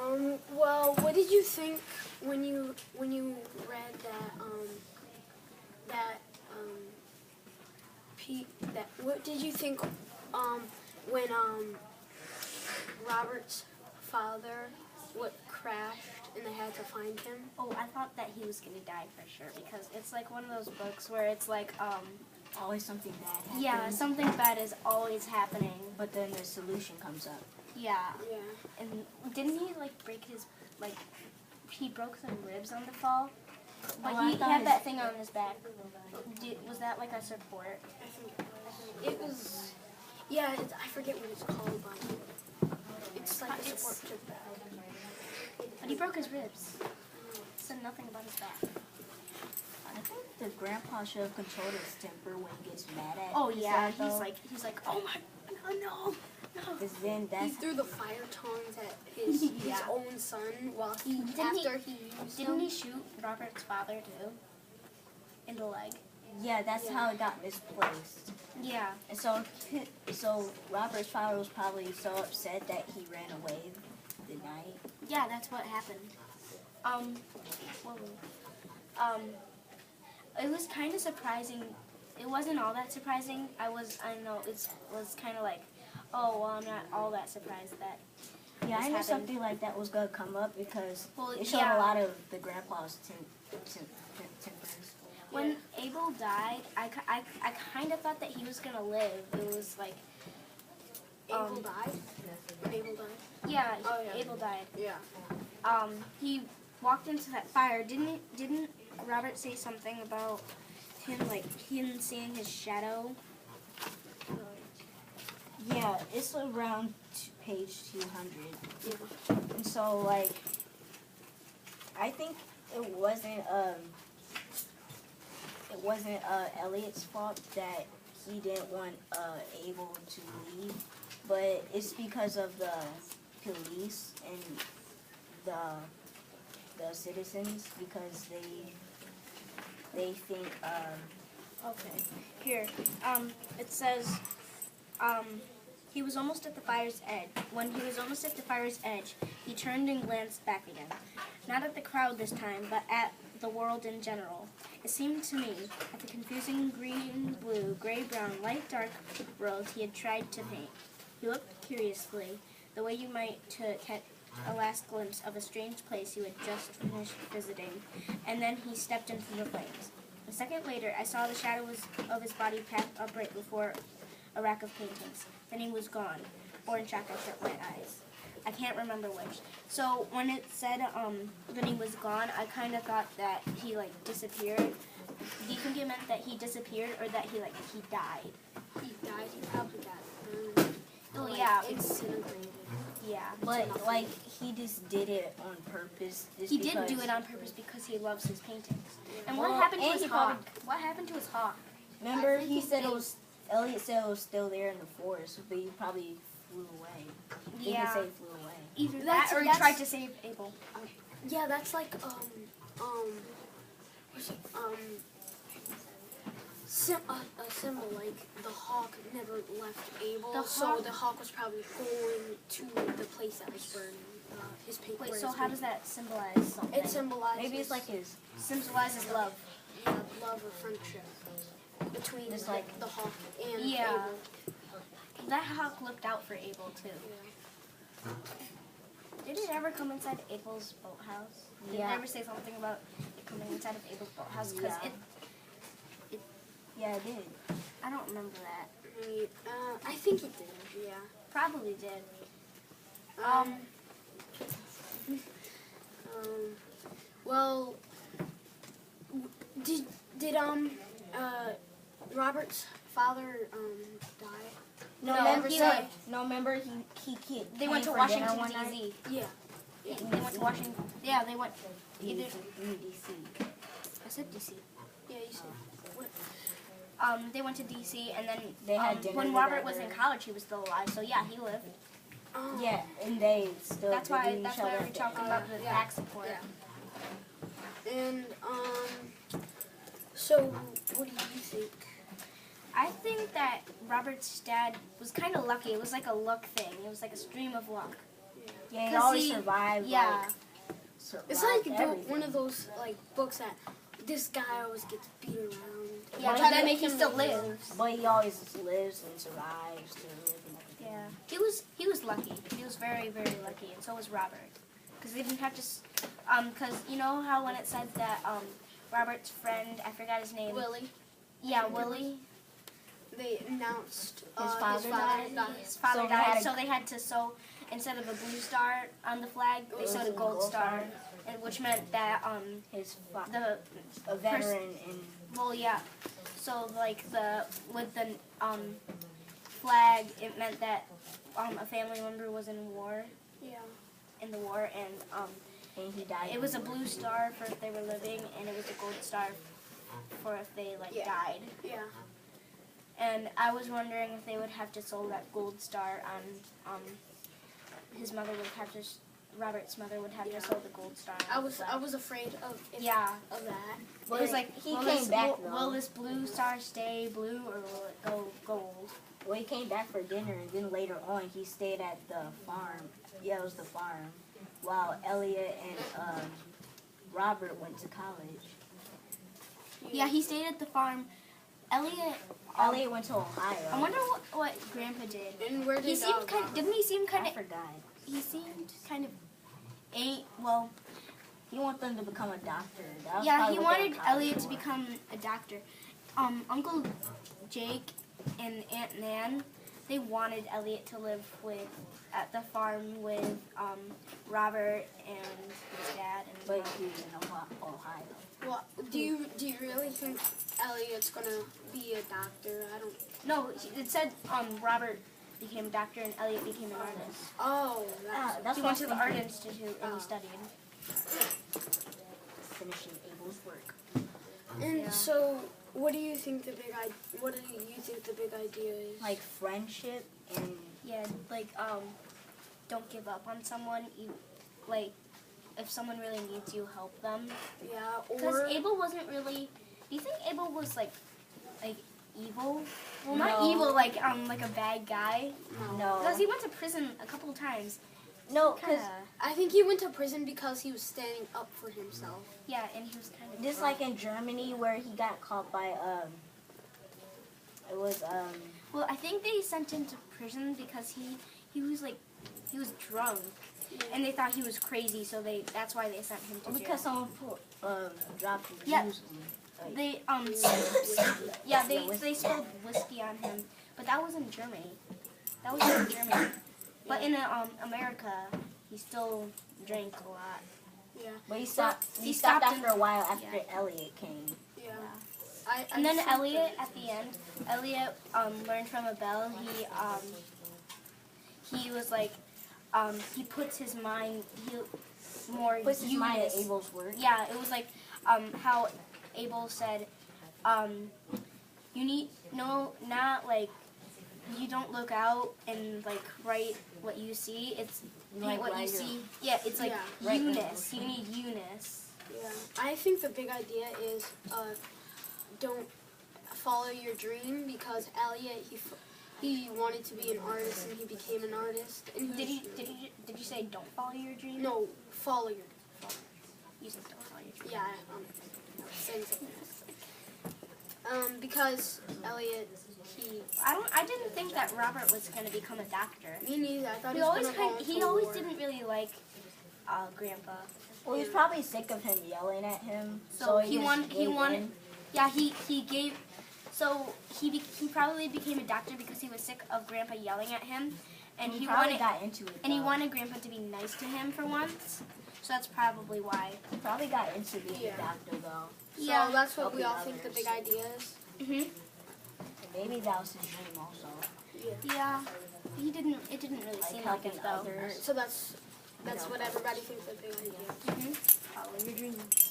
Well, what did you think when you read what did you think when Robert's father crashed and they had to find him? Oh, I thought that he was gonna die for sure because it's like one of those books where it's like Always something bad happens. yeah, something bad is always happening. But then the solution comes up. Yeah. Yeah. And didn't he break his he broke some ribs on the fall? But Oh, he had that thing on his back. Was that like a support? I think it was. Yeah, I forget what it's called, but it's like a support to the back. But he broke his ribs. Said nothing about his back. I think the grandpa should have controlled his temper when he gets mad at. Oh his yeah, dad, though. he's like, oh my, no. Because then He that's threw the fire tongs at his own son while Didn't he used Didn't them. he shoot Robert's father too? In the leg. yeah, that's how it got misplaced. Yeah. And so Robert's father was probably so upset that he ran away the night. Yeah, that's what happened. It was kind of surprising. It wasn't all that surprising. I know it was kind of like, oh, well, I'm not all that surprised that Yeah, I this knew happened. something like that was going to come up because Well, it showed yeah. a lot of the grandpa's tempers. When Abel died, I kind of thought that he was going to live. It was like, Abel died. Abel died. yeah, Oh, yeah. Abel died. Yeah. He walked into that fire. Didn't Robert say something about him seeing his shadow? Yeah, it's around page 200. Yeah. And so, I think it wasn't Elliot's fault that he didn't want Abel to leave, but it's because of the police and the citizens because they think Okay. Here, it says, he was almost at the fire's edge. When he was almost at the fire's edge, he turned and glanced back again. Not at the crowd this time, but at the world in general. It seemed to me, at the confusing green, blue, gray-brown, light-dark world he had tried to paint. He looked curiously, the way you might to catch a last glimpse of a strange place you had just finished visiting, and then he stepped into the flames. A second later, I saw the shadows of his body pass upright before a rack of paintings. Then he was gone. Or in shock, I shut my eyes. I can't remember which. So when it said when he was gone, I kind of thought that he disappeared. Do you think it meant that he disappeared or that he died? He died. He probably got burned. Oh Like, yeah, incinerated. yeah. but he just did it on purpose. He did do it on purpose because he loves his paintings. And Well, what happened to and his he hawk? probably- What happened to his hawk? Remember, I think he he said thinks- Elliot said it was still there in the forest, but he probably flew away. He Yeah. didn't say flew away. Either That's- that or he that's- tried to save Abel. Yeah, that's like what's it, a symbol like the hawk never left Abel, The so hawk- the hawk was probably going to the place that was burning. His paint. Wait, where so his how paint- does that symbolize something? It symbolizes Maybe it's like his. Symbolizes love. love or friendship between It's like- the hawk and Yeah. Abel. That hawk looked out for Abel too. Yeah. Did it ever come inside Abel's boathouse? Did Yeah. it ever say something about it coming inside of Abel's boathouse? Because Yeah. Yeah, it did. I don't remember that. I think it did. Yeah. Probably did. Well, did Robert's father die? No, remember, he said, went- no, remember he They went to came for dinner Washington one night? D.C. Yeah. They went to Washington. Yeah, they went. Either DC. I said D.C. Yeah, you said. They went to D.C. and then They had dinner when Robert was together. in college, he was still alive. So yeah, he lived. Oh. Yeah, and they still That's why. each That's other why at we're the talking end. about the Yeah. back support. Yeah. And so what do you think? I think that Robert's dad was kind of lucky. It was like a luck thing. It was like a stream of luck. Yeah, he 'Cause always he- survived. Yeah. Like, survived It's like everything. one of those like books that this guy always gets beat around. Yeah, But but then then he he still lives. lives. But he always lives and survives to live and everything. Yeah, he was lucky. He was very, very lucky, and so was Robert, because they didn't have to. Because you know how when it said that Robert's friend, I forgot his name. Willie, Yeah, Willie. they announced His father died? His father So they died, had a- so they had to sew instead of a blue star on the flag, they was sewed a a gold gold star, star. and which meant that His the a veteran in well yeah, so like the with the flag, it meant that a family member was in war. yeah, In the war, and he died. it was a blue star for if they were living, and it was a gold star for if they Yeah. died. yeah. And I was wondering if they would have to sew that gold star on his mother would have to. Robert's mother would have Yeah. to sew the gold star. On I the was flag. afraid of Yeah. of that. It was like he will came this, back will, though. will this blue star stay blue or will it go gold? Well, he came back for dinner, and then later on, he stayed at the farm. Yeah, it was the farm, while Elliot and Robert went to college. Yeah, he stayed at the farm. Elliot. Elliot went to Ohio. I wonder what Grandpa did. And where did He seemed kind. Didn't he seem kind I of? forgot. He seemed kind of. Well, He wanted them to become a doctor. That was yeah, probably he what they were wanted college Elliot to for. become a doctor. Uncle Jake and Aunt Nan, they wanted Elliot to live at the farm with Robert and his dad and his But mom. he was in Ohio. Well, do you really think Elliot's gonna be a doctor? I don't. No, it said Robert became a doctor and Elliot became an artist. Oh, that's He what went to the I'm art thinking. institute and he studied. Finishing Abel's work. And Yeah. so, what do you think the big What do you think the big idea is? Like friendship and Yeah, like don't give up on someone. Like if someone really needs you, help them. yeah, Because or Abel wasn't really. Do you think Abel was like evil? Well, not No. evil, like a bad guy. no, Because he went to prison a couple of times. no, because Kinda. I think he went to prison because he was standing up for himself. Yeah, and he was kind of. just like in Germany where he got caught by it was Well, I think they sent him to prison because he was drunk, and they thought he was crazy, so that's why they sent him to jail. because someone put dropped the Yeah. juice on. Like, They they spilled whiskey on him, but that was in Germany. That was in Germany. But in America, he still drank a lot. Yeah, but he stopped. he He stopped stopped after in- a while after yeah. Elliot came. yeah. Yeah. I And then think Elliot at the end, Elliot learned from Abel. He was like he puts his mind more Puts his mind at Eunice. Abel's work. Yeah, it was like how Abel said, you need not like you don't look out and like write what you see. It's You paint like what you write see. Yeah, it's like Yeah. Write Eunice. You need Eunice. Yeah, I think the big idea is don't follow your dream because Elliot he wanted to be an artist and he became an artist. And Did you say don't follow your dream? No, follow your dream. You said don't follow your dream. Yeah, saying something else. Because Elliot, I didn't think that Robert was gonna become a doctor. me neither. I thought He he was always gonna go he into always war. didn't really like Grandpa. Well, he was probably sick of him yelling at him. So he just wanted gave in. Yeah, he gave. So he probably became a doctor because he was sick of Grandpa yelling at him, and he he probably wanted got into it. and he though. wanted Grandpa to be nice to him for once. So that's probably why. He probably got into being Yeah. a doctor though. So Yeah. that's what we all Helping think the others. big idea is. Mhm. Maybe that was his dream also. Yeah. It didn't really Like seem like helping it though. others. So that's what everybody thinks the big idea is. Mhm. Follow your dreams.